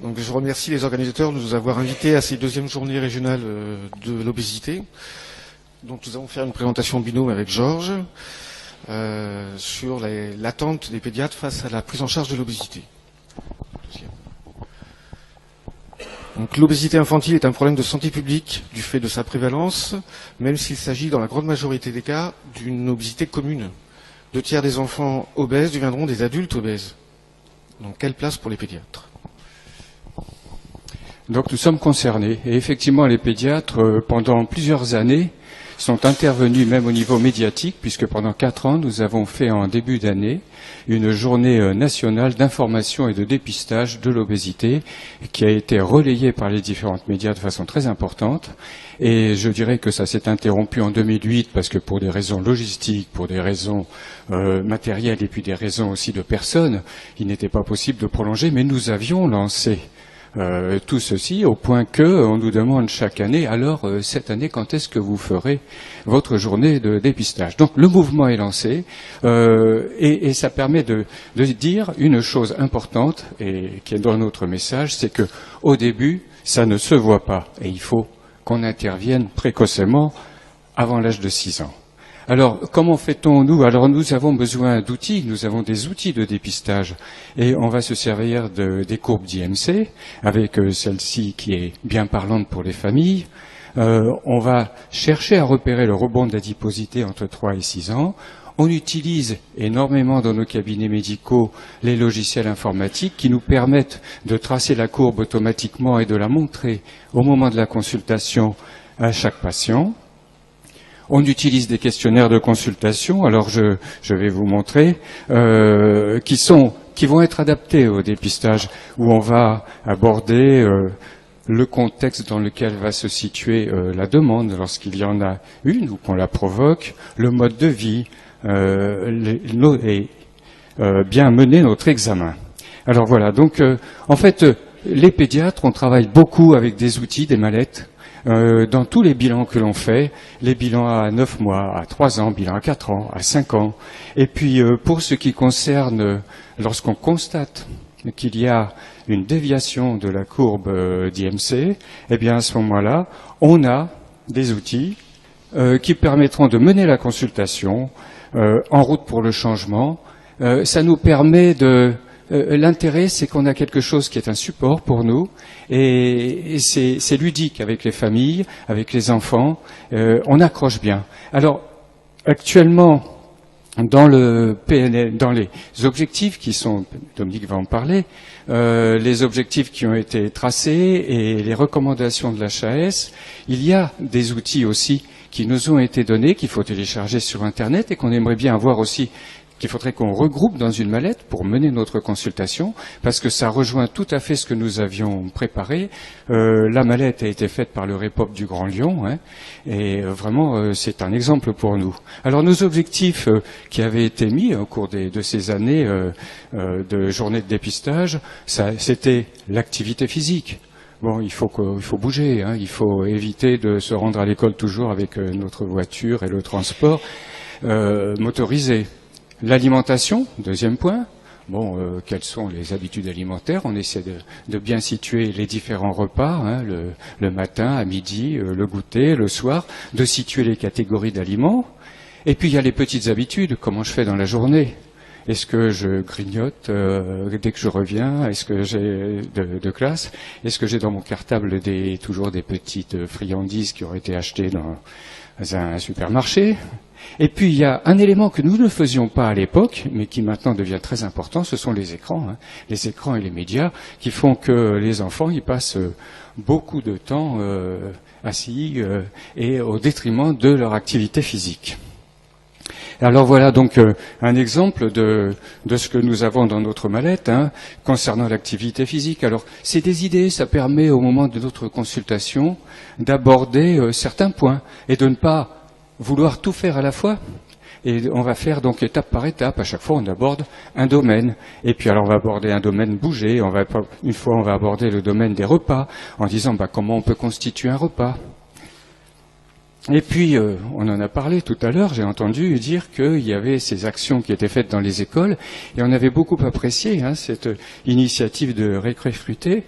Donc, je remercie les organisateurs de nous avoir invités à ces deuxièmes journées régionales de l'obésité. Donc, nous allons faire une présentation binôme avec Georges sur l'attente des pédiatres face à la prise en charge de l'obésité. Donc, l'obésité infantile est un problème de santé publique du fait de sa prévalence, même s'il s'agit dans la grande majorité des cas d'une obésité commune. 2/3 des enfants obèses deviendront des adultes obèses. Donc, quelle place pour les pédiatres ? Donc nous sommes concernés. Et effectivement, les pédiatres, pendant plusieurs années, sont intervenus même au niveau médiatique, puisque pendant 4 ans, nous avons fait en début d'année une journée nationale d'information et de dépistage de l'obésité, qui a été relayée par les différentes médias de façon très importante. Et je dirais que ça s'est interrompu en 2008, parce que pour des raisons logistiques, pour des raisons matérielles et puis des raisons aussi de personnes, il n'était pas possible de prolonger, mais nous avions lancé tout ceci au point que on nous demande chaque année, alors cette année, quand est-ce que vous ferez votre journée de dépistage? Donc le mouvement est lancé et ça permet de dire une chose importante et qui est dans notre message, c'est que au début, ça ne se voit pas et il faut qu'on intervienne précocement avant l'âge de 6 ans. Alors, comment fait-on, nous? Alors, nous avons besoin d'outils, nous avons des outils de dépistage, et on va se servir des courbes d'IMC, avec celle-ci qui est bien parlante pour les familles. On va chercher à repérer le rebond d'adiposité entre 3 et 6 ans. On utilise énormément dans nos cabinets médicaux les logiciels informatiques qui nous permettent de tracer la courbe automatiquement et de la montrer au moment de la consultation à chaque patient. On utilise des questionnaires de consultation, alors je vais vous montrer, qui vont être adaptés au dépistage, où on va aborder le contexte dans lequel va se situer la demande lorsqu'il y en a une ou qu'on la provoque, le mode de vie, et bien mener notre examen. Alors voilà, donc en fait, les pédiatres, on travaille beaucoup avec des outils, des mallettes, dans tous les bilans que l'on fait, les bilans à 9 mois, à 3 ans, bilan à 4 ans, à 5 ans. Et puis pour ce qui concerne, lorsqu'on constate qu'il y a une déviation de la courbe d'IMC, eh bien à ce moment-là, on a des outils qui permettront de mener la consultation en route pour le changement. Ça nous permet de... L'intérêt, c'est qu'on a quelque chose qui est un support pour nous, et c'est ludique avec les familles, avec les enfants, on accroche bien. Alors, actuellement, dans le PNL, dans les objectifs qui sont, Dominique va en parler, les objectifs qui ont été tracés et les recommandations de l'HAS, il y a des outils aussi qui nous ont été donnés, qu'il faut télécharger sur Internet et qu'on aimerait bien avoir aussi, qu'il faudrait qu'on regroupe dans une mallette pour mener notre consultation, parce que ça rejoint tout à fait ce que nous avions préparé. La mallette a été faite par le REPOP du Grand Lyon, hein, et vraiment c'est un exemple pour nous. Alors nos objectifs qui avaient été mis au cours de ces années de journée de dépistage, c'était l'activité physique. Bon, il faut bouger, hein, il faut éviter de se rendre à l'école toujours avec notre voiture et le transport motorisé. L'alimentation, deuxième point. Bon, quelles sont les habitudes alimentaires? On essaie de bien situer les différents repas, hein, le matin, à midi, le goûter, le soir, de situer les catégories d'aliments. Et puis il y a les petites habitudes, comment je fais dans la journée. Est-ce que je grignote dès que je reviens? Est-ce que j'ai de classe? Est-ce que j'ai dans mon cartable toujours des petites friandises qui auraient été achetées dans un supermarché? Et puis il y a un élément que nous ne faisions pas à l'époque, mais qui maintenant devient très important, ce sont les écrans. Hein. Les écrans et les médias qui font que les enfants y passent beaucoup de temps assis et au détriment de leur activité physique. Alors voilà donc un exemple de ce que nous avons dans notre mallette, hein, concernant l'activité physique. Alors c'est des idées, ça permet au moment de notre consultation d'aborder certains points et de ne pas vouloir tout faire à la fois. Et on va faire donc étape par étape. À chaque fois, on aborde un domaine. Et puis alors, on va aborder un domaine bougé. Une fois, on va aborder le domaine des repas, en disant comment on peut constituer un repas. Et puis, on en a parlé tout à l'heure, j'ai entendu dire qu'il y avait ces actions qui étaient faites dans les écoles, et on avait beaucoup apprécié cette initiative de récré fruité.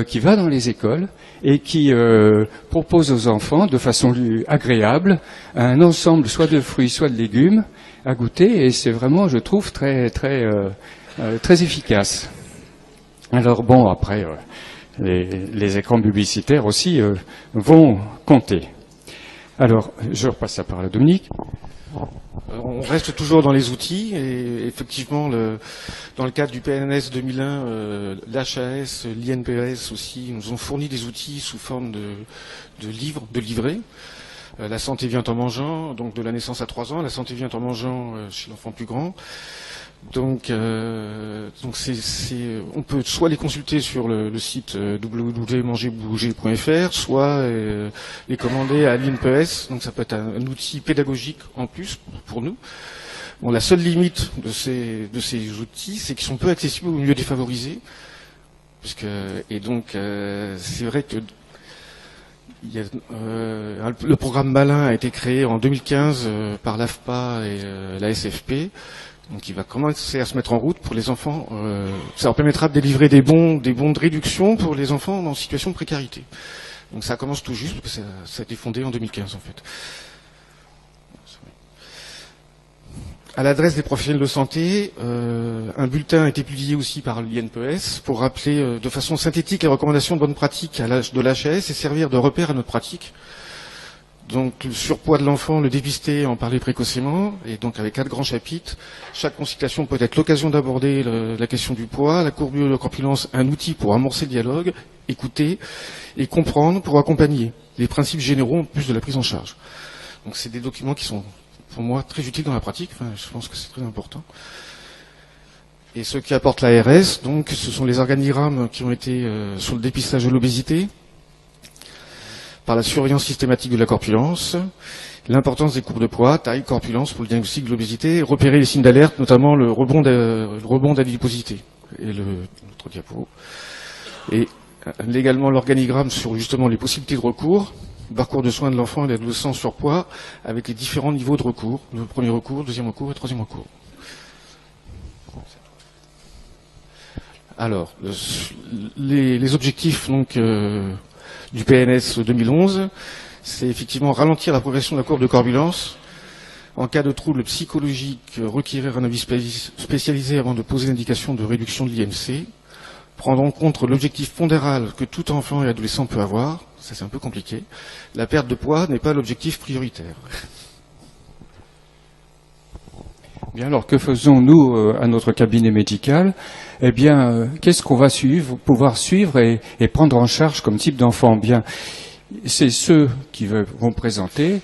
qui va dans les écoles et qui propose aux enfants, de façon agréable, un ensemble soit de fruits, soit de légumes à goûter, et c'est vraiment, je trouve, très efficace. Alors bon, après, les écrans publicitaires aussi vont compter. Alors, je repasse la parole à Dominique. On reste toujours dans les outils, et effectivement, dans le cadre du PNS 2001, l'HAS, l'INPS aussi nous ont fourni des outils sous forme de livres, de livrets. La santé vient en mangeant, donc de la naissance à 3 ans, la santé vient en mangeant chez l'enfant plus grand. Donc on peut soit les consulter sur le site www.mangerbouger.fr, soit les commander à l'INPS. Donc ça peut être un outil pédagogique en plus pour nous. Bon, la seule limite de ces outils, c'est qu'ils sont peu accessibles aux milieux défavorisés. C'est vrai que le programme Malin a été créé en 2015 par l'AFPA et la SFP. Donc il va commencer à se mettre en route pour les enfants. Ça leur permettra de délivrer des bons de réduction pour les enfants en situation de précarité. Donc ça commence tout juste, parce que ça a été fondé en 2015 en fait. À l'adresse des professionnels de santé, un bulletin a été publié aussi par l'INPS pour rappeler de façon synthétique les recommandations de bonne pratique de l'HAS et servir de repère à notre pratique. Donc le surpoids de l'enfant, le dépister, en parler précocement, et donc avec 4 grands chapitres. Chaque consultation peut être l'occasion d'aborder la question du poids, la courbe de corpulence, un outil pour amorcer le dialogue, écouter et comprendre pour accompagner les principes généraux en plus de la prise en charge. Donc c'est des documents qui sont pour moi très utiles dans la pratique, enfin, je pense que c'est très important. Et ce qui apporte l'ARS, donc ce sont les organigrammes qui ont été sur le dépistage de l'obésité, par la surveillance systématique de la corpulence, l'importance des courbes de poids, taille, corpulence pour le diagnostic de l'obésité, repérer les signes d'alerte, notamment le rebond d'adiposité. Et l'autre diapo. Et également l'organigramme sur justement les possibilités de recours, le parcours de soins de l'enfant et de l'adolescent surpoids, avec les différents niveaux de recours, le premier recours, deuxième recours et troisième recours. Alors, les objectifs donc du PNS 2011, c'est effectivement ralentir la progression de la courbe de corpulence. En cas de trouble psychologique, requérir un avis spécialisé avant de poser l'indication de réduction de l'IMC. Prendre en compte l'objectif pondéral que tout enfant et adolescent peut avoir. Ça, c'est un peu compliqué. La perte de poids n'est pas l'objectif prioritaire. Bien, alors que faisons-nous à notre cabinet médical? Eh bien, qu'est-ce qu'on va pouvoir suivre et prendre en charge comme type d'enfant? Bien, c'est ceux qui vont présenter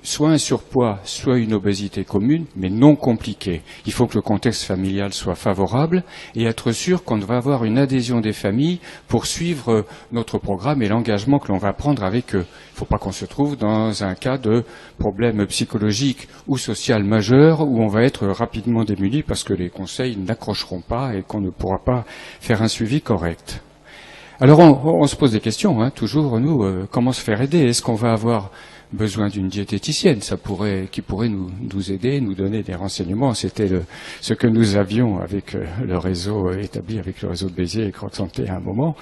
soit un surpoids, soit une obésité commune, mais non compliquée. Il faut que le contexte familial soit favorable et être sûr qu'on va avoir une adhésion des familles pour suivre notre programme et l'engagement que l'on va prendre avec eux. Il ne faut pas qu'on se trouve dans un cas de problème psychologique ou social majeur où on va être rapidement démuni parce que les conseils n'accrocheront pas et qu'on ne pourra pas faire un suivi correct. Alors on se pose des questions, toujours nous, comment se faire aider? Est-ce qu'on va avoir besoin d'une diététicienne, qui pourrait nous aider, nous donner des renseignements? C'était ce que nous avions avec le réseau établi avec le réseau de Béziers et Croque Santé à un moment,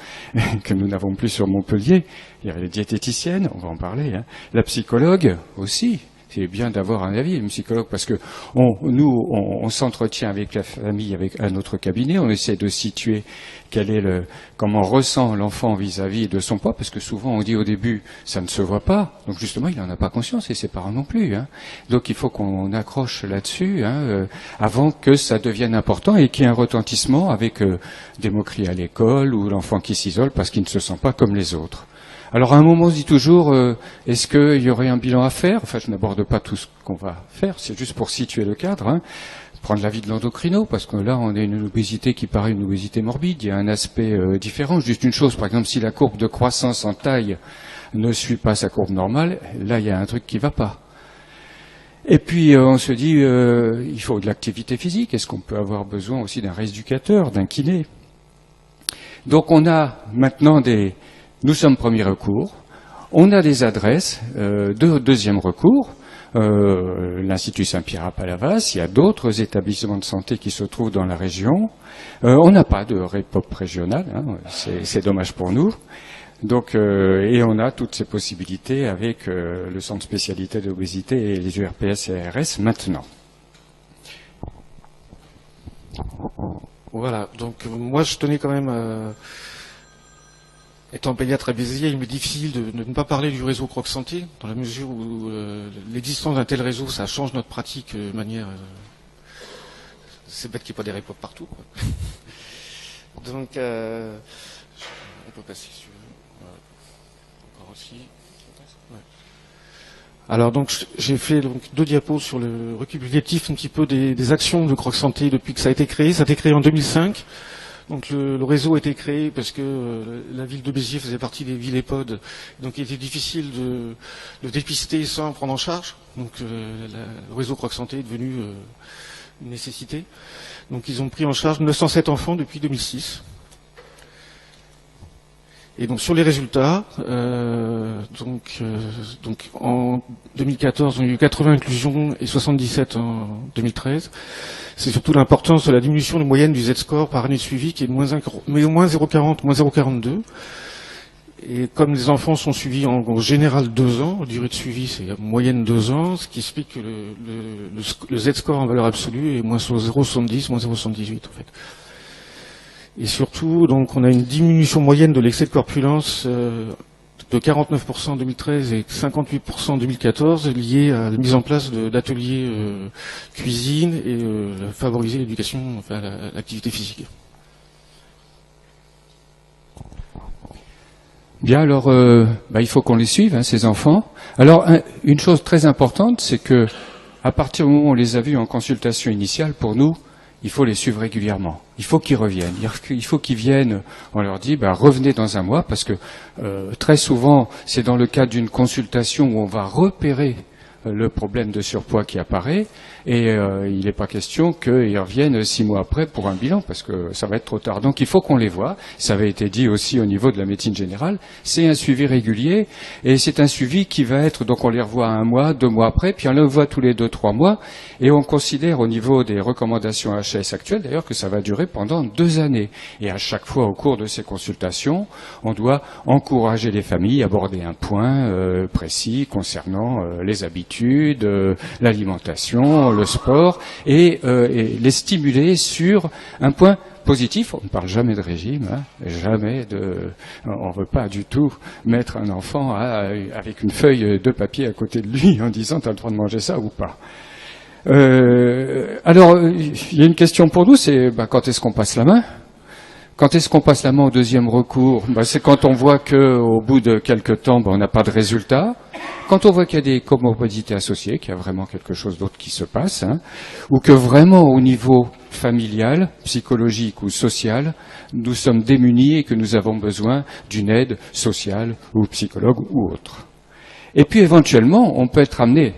que nous n'avons plus sur Montpellier. Il y avait les diététiciennes, on va en parler, la psychologue aussi. C'est bien d'avoir un avis, une psychologue, parce que on s'entretient avec la famille, à notre cabinet, on essaie de situer comment ressent l'enfant vis-à-vis de son poids, parce que souvent on dit au début, ça ne se voit pas, donc justement il n'en a pas conscience, et ses parents non plus. Donc il faut qu'on accroche là-dessus, avant que ça devienne important, et qu'il y ait un retentissement avec des moqueries à l'école, ou l'enfant qui s'isole parce qu'il ne se sent pas comme les autres. Alors à un moment on se dit toujours, est-ce qu'il y aurait un bilan à faire? Enfin, je n'aborde pas tout ce qu'on va faire, c'est juste pour situer le cadre. Prendre l'avis de l'endocrino, parce que là on a une obésité qui paraît une obésité morbide, il y a un aspect différent. Juste une chose, par exemple, si la courbe de croissance en taille ne suit pas sa courbe normale, là il y a un truc qui ne va pas. Et puis on se dit, il faut de l'activité physique, est-ce qu'on peut avoir besoin aussi d'un rééducateur, d'un kiné? Donc on a maintenant nous sommes premier recours, on a des adresses de deuxième recours. l'Institut Saint-Pierre à Palavas, il y a d'autres établissements de santé qui se trouvent dans la région. On n'a pas de REPOP régional, hein, c'est dommage pour nous. Donc, et on a toutes ces possibilités avec le centre spécialité de l'obésité et les URPS et ARS maintenant. Voilà, donc moi je tenais quand même, étant pédiatre à Béziers, il m'est difficile de ne pas parler du réseau Croc Santé, dans la mesure où l'existence d'un tel réseau, ça change notre pratique de manière... c'est bête qu'il n'y ait pas des REPOP partout, quoi. Donc, on peut passer sur... Voilà. Encore aussi... Ouais. Alors donc j'ai fait donc 2 diapos sur le récapitulatif un petit peu des actions de Croc Santé depuis que ça a été créé. Ça a été créé en 2005. Donc le réseau a été créé parce que la ville de Béziers faisait partie des villes EHPAD. Donc il était difficile de dépister sans prendre en charge. Donc le réseau Croc Santé est devenu une nécessité. Donc ils ont pris en charge 907 enfants depuis 2006. Et donc sur les résultats, donc en 2014, on a eu 80 inclusions et 77 en 2013. C'est surtout l'importance de la diminution de moyenne du Z-score par année suivie qui est de moins 0,40, moins 0,42. Et comme les enfants sont suivis en général 2 ans, la durée de suivi c'est en moyenne 2 ans, ce qui explique que le Z-score en valeur absolue est moins 0,70, moins 0,78 en fait. Et surtout, donc, on a une diminution moyenne de l'excès de corpulence de 49% en 2013 et 58% en 2014, liée à la mise en place d'ateliers cuisine et favoriser l'éducation, enfin l'activité physique. Bien, alors, il faut qu'on les suive, hein, ces enfants. Alors, une chose très importante, c'est que à partir du moment où on les a vus en consultation initiale, pour nous, il faut les suivre régulièrement. Il faut qu'ils reviennent. Il faut qu'ils viennent. On leur dit, revenez dans un mois, parce que très souvent, c'est dans le cadre d'une consultation où on va repérer le problème de surpoids qui apparaît, et il n'est pas question qu'ils reviennent 6 mois après pour un bilan, parce que ça va être trop tard. Donc il faut qu'on les voit. Ça avait été dit aussi au niveau de la médecine générale. C'est un suivi régulier, et c'est un suivi qui va être, donc on les revoit 1 mois, 2 mois après, puis on les voit tous les 2-3 mois, et on considère au niveau des recommandations HS actuelles, d'ailleurs, que ça va durer pendant 2 années. Et à chaque fois, au cours de ces consultations, on doit encourager les familles à aborder un point précis concernant les habitudes, l'alimentation, le sport, et les stimuler sur un point positif. On ne parle jamais de régime, hein, jamais on ne veut pas du tout mettre un enfant avec une feuille de papier à côté de lui en disant « t'as le droit de manger ça ou pas ». Alors, il y a une question pour nous, c'est quand est-ce qu'on passe la main ? Quand est-ce qu'on passe la main au deuxième recours ? C'est quand on voit qu'au bout de quelques temps, on n'a pas de résultat. Quand on voit qu'il y a des comorbidités associées, qu'il y a vraiment quelque chose d'autre qui se passe, hein, ou que vraiment au niveau familial, psychologique ou social, nous sommes démunis et que nous avons besoin d'une aide sociale ou psychologue ou autre. Et puis éventuellement, on peut être amené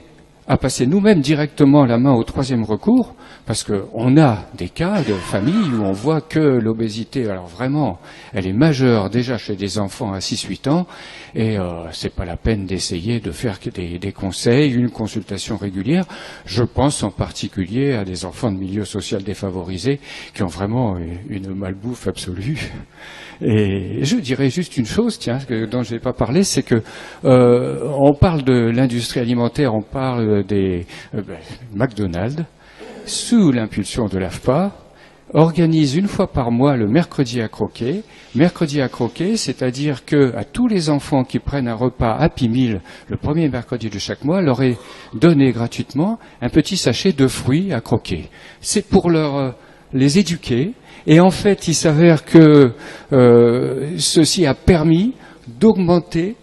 à passer nous-mêmes directement la main au 3e recours, parce qu'on a des cas de famille où on voit que l'obésité, alors vraiment, elle est majeure déjà chez des enfants à 6-8 ans, et c'est pas la peine d'essayer de faire des conseils, une consultation régulière. Je pense en particulier à des enfants de milieu social défavorisé qui ont vraiment une malbouffe absolue. Et je dirais juste une chose, dont je n'ai pas parlé, c'est que on parle de l'industrie alimentaire, on parle des McDonald's, sous l'impulsion de l'AFPA, organise 1 fois par mois le mercredi à croquer. Mercredi à croquer, c'est-à-dire que à tous les enfants qui prennent un repas Happy Meal le premier mercredi de chaque mois, leur est donné gratuitement un petit sachet de fruits à croquer. C'est pour les éduquer. Et en fait, il s'avère que ceci a permis d'augmenter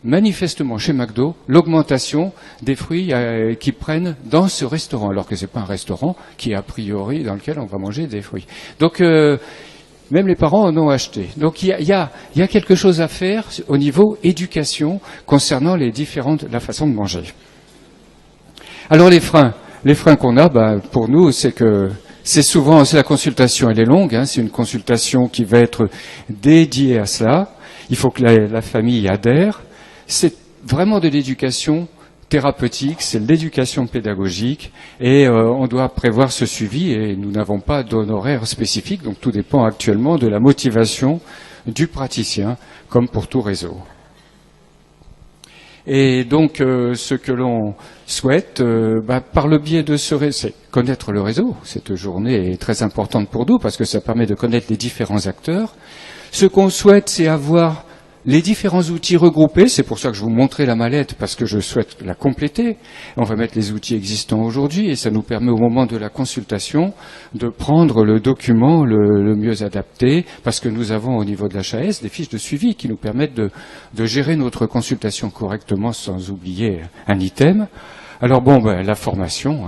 manifestement chez McDo l'augmentation des fruits qu'ils prennent dans ce restaurant, alors que c'est pas un restaurant qui est a priori dans lequel on va manger des fruits. Donc même les parents en ont acheté. Donc il y a quelque chose à faire au niveau éducation concernant la façon de manger. Alors les freins qu'on a, pour nous, c'est que c'est la consultation, elle est longue, hein, c'est une consultation qui va être dédiée à cela. Il faut que la famille adhère. C'est vraiment de l'éducation thérapeutique, c'est l'éducation pédagogique, et on doit prévoir ce suivi, et nous n'avons pas d'honoraires spécifiques, donc tout dépend actuellement de la motivation du praticien, comme pour tout réseau. Et donc, ce que l'on souhaite, par le biais de ce réseau, c'est connaître le réseau. Cette journée est très importante pour nous, parce que ça permet de connaître les différents acteurs. Ce qu'on souhaite, c'est avoir les différents outils regroupés. C'est pour ça que je vous montrais la mallette, parce que je souhaite la compléter. On va mettre les outils existants aujourd'hui, et ça nous permet au moment de la consultation de prendre le document le mieux adapté, parce que nous avons au niveau de l'HAS des fiches de suivi qui nous permettent de gérer notre consultation correctement sans oublier un item. Alors la formation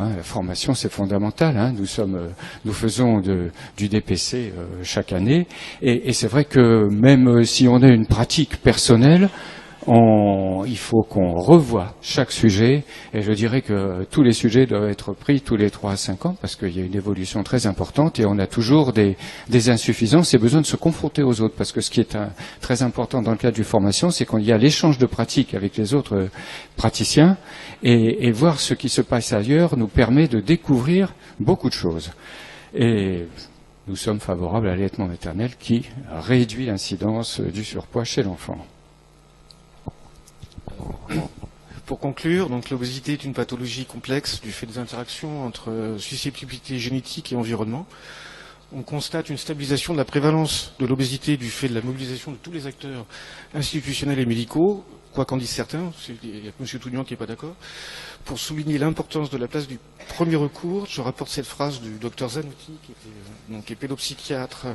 c'est fondamental. Nous faisons du DPC chaque année, et c'est vrai que même si on a une pratique personnelle, il faut qu'on revoie chaque sujet, et je dirais que tous les sujets doivent être pris tous les 3 à 5 ans, parce qu'il y a une évolution très importante, et on a toujours des insuffisances et besoin de se confronter aux autres, parce que ce qui est très important dans le cadre du formation, c'est qu'il y a l'échange de pratiques avec les autres praticiens, et voir ce qui se passe ailleurs nous permet de découvrir beaucoup de choses. Et nous sommes favorables à l'allaitement maternel qui réduit l'incidence du surpoids chez l'enfant. Pour conclure, donc l'obésité est une pathologie complexe du fait des interactions entre susceptibilité génétique et environnement. On constate une stabilisation de la prévalence de l'obésité du fait de la mobilisation de tous les acteurs institutionnels et médicaux, quoi qu'en disent certains, il y a M. Tougnan qui n'est pas d'accord. Pour souligner l'importance de la place du premier recours, je rapporte cette phrase du docteur Zanotti, qui est pédopsychiatre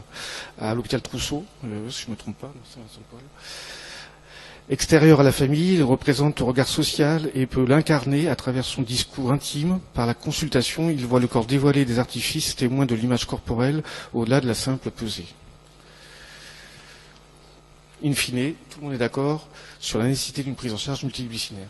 à l'hôpital Trousseau, si je ne me trompe pas, dans Saint-Paul. Extérieur à la famille, il représente le regard social et peut l'incarner à travers son discours intime. Par la consultation, il voit le corps dévoilé des artifices, témoin de l'image corporelle, au-delà de la simple pesée. In fine, tout le monde est d'accord sur la nécessité d'une prise en charge multidisciplinaire.